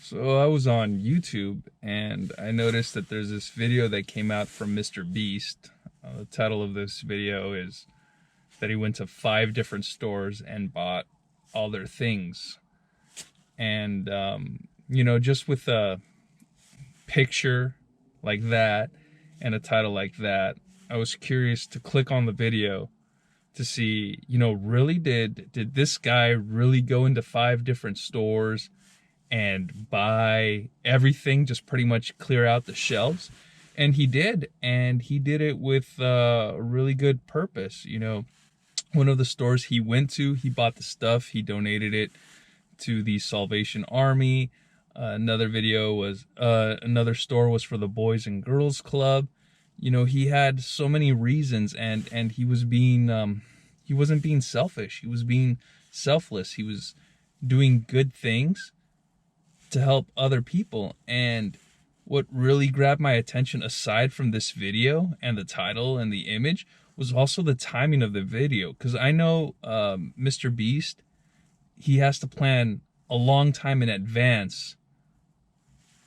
So I was on YouTube and I noticed that there's this video that came out from Mr. Beast. The title of this video is that he went to 5 different stores and bought all their things. And, just with a picture like that and a title like that, I was curious to click on the video to see, really did this guy really go into 5 different stores and buy everything, just pretty much clear out the shelves? And he did, it with a really good purpose. One of the stores he went to, he bought the stuff, he donated it to the Salvation Army. Another store was for the Boys and Girls Club. He had so many reasons, and he was being he wasn't being selfish, he was being selfless. He was doing good things to help other people. And what really grabbed my attention, aside from this video and the title and the image, was also the timing of the video. Because I know Mr. Beast, he has to plan a long time in advance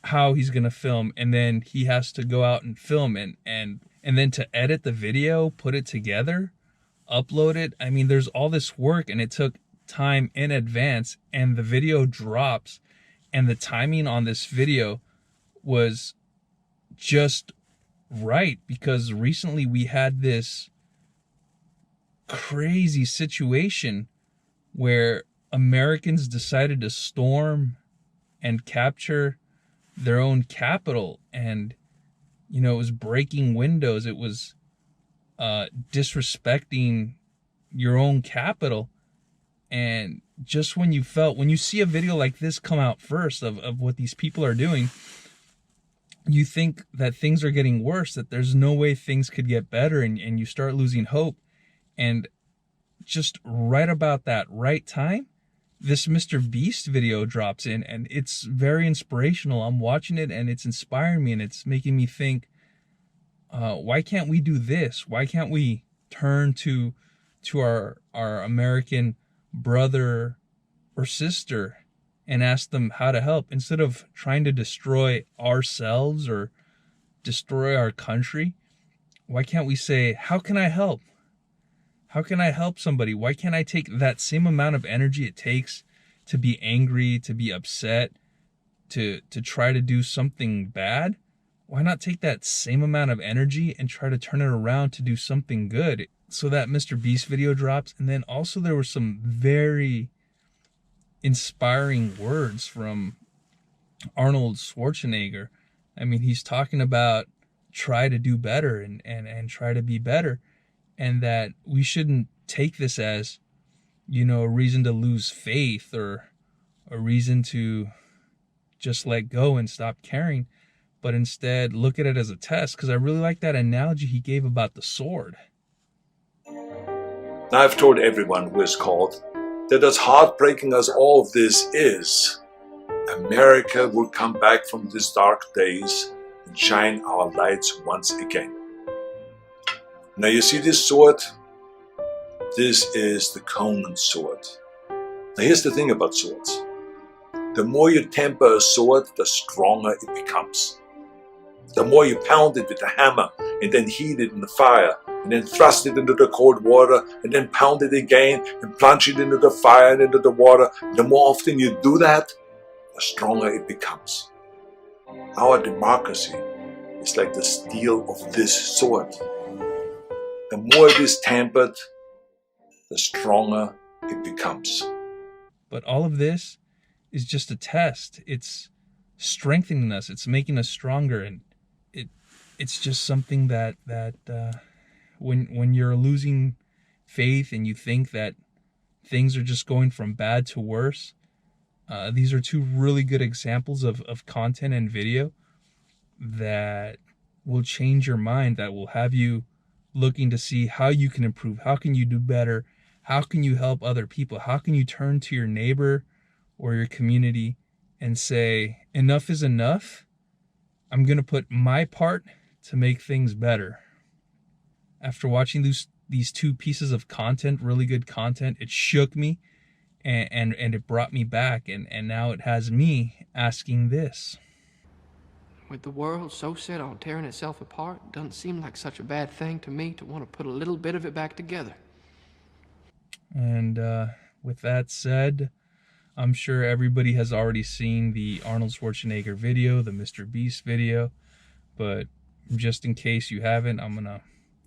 how he's gonna film, and then he has to go out and film, and then to edit the video, put it together, upload it. I mean, there's all this work, and it took time in advance, and the video drops, and the timing on this video was just right, because recently we had this crazy situation where Americans decided to storm and capture their own capital, and it was breaking windows, it was disrespecting your own capital. And just when you see a video like this come out first of what these people are doing, you think that things are getting worse, that there's no way things could get better, and you start losing hope. And just right about that right time, this Mr. Beast video drops in, and it's very inspirational. I'm watching it and it's inspiring me, and it's making me think, why can't we do this? Why can't we turn to our American brother or sister and ask them how to help, instead of trying to destroy ourselves or destroy our country? Why can't we say, how can I help? How can I help somebody? Why can't I take that same amount of energy it takes to be angry, to be upset, to try to do something bad? Why not take that same amount of energy and try to turn it around to do something good? So that Mr. Beast video drops, and then also there were some very inspiring words from Arnold Schwarzenegger. I mean, he's talking about try to do better and try to be better, and that we shouldn't take this as, a reason to lose faith or a reason to just let go and stop caring, but instead look at it as a test. Because I really like that analogy he gave about the sword. Now, I've told everyone who is called that as heartbreaking as all of this is, America will come back from these dark days and shine our lights once again. Now you see this sword? This is the Conan sword. Now here's the thing about swords. The more you temper a sword, the stronger it becomes. The more you pound it with a hammer and then heat it in the fire and then thrust it into the cold water and then pound it again and plunge it into the fire and into the water, the more often you do that, the stronger it becomes. Our democracy is like the steel of this sword. The more it is tempered, the stronger it becomes. But all of this is just a test. It's strengthening us. It's making us stronger. And it's just something that when you're losing faith and you think that things are just going from bad to worse, these are 2 really good examples of content and video that will change your mind, that will have you looking to see how you can improve, how can you do better, how can you help other people, how can you turn to your neighbor or your community and say, enough is enough. I'm going to put my part to make things better. After watching these 2 pieces of content, really good content, it shook me, and it brought me back, and now it has me asking this. With the world so set on tearing itself apart, it doesn't seem like such a bad thing to me to want to put a little bit of it back together. And with that said, I'm sure everybody has already seen the Arnold Schwarzenegger video, the Mr. Beast video, but just in case you haven't, I'm gonna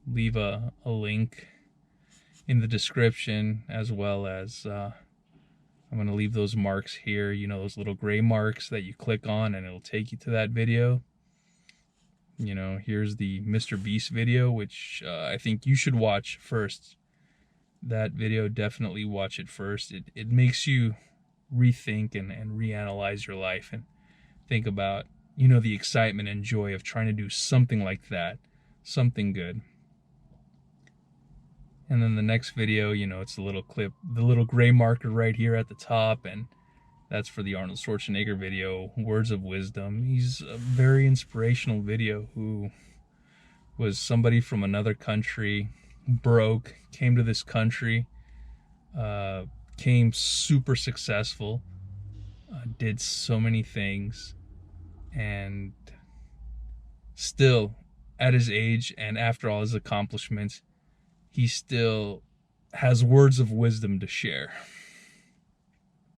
leave a link in the description, as well as I'm gonna leave those marks here, you know, those little gray marks that you click on and it'll take you to that video. You know, here's the Mr. Beast video, which I think you should watch first. That video, definitely watch it first. It makes you rethink and reanalyze your life and think about, you know, the excitement and joy of trying to do something like that, something good. And then the next video, you know, it's a little clip, the little gray marker right here at the top, and that's for the Arnold Schwarzenegger video, Words of Wisdom. He's a very inspirational video who was somebody from another country, broke, came to this country, came super successful, did so many things, and still, at his age and after all his accomplishments, he still has words of wisdom to share.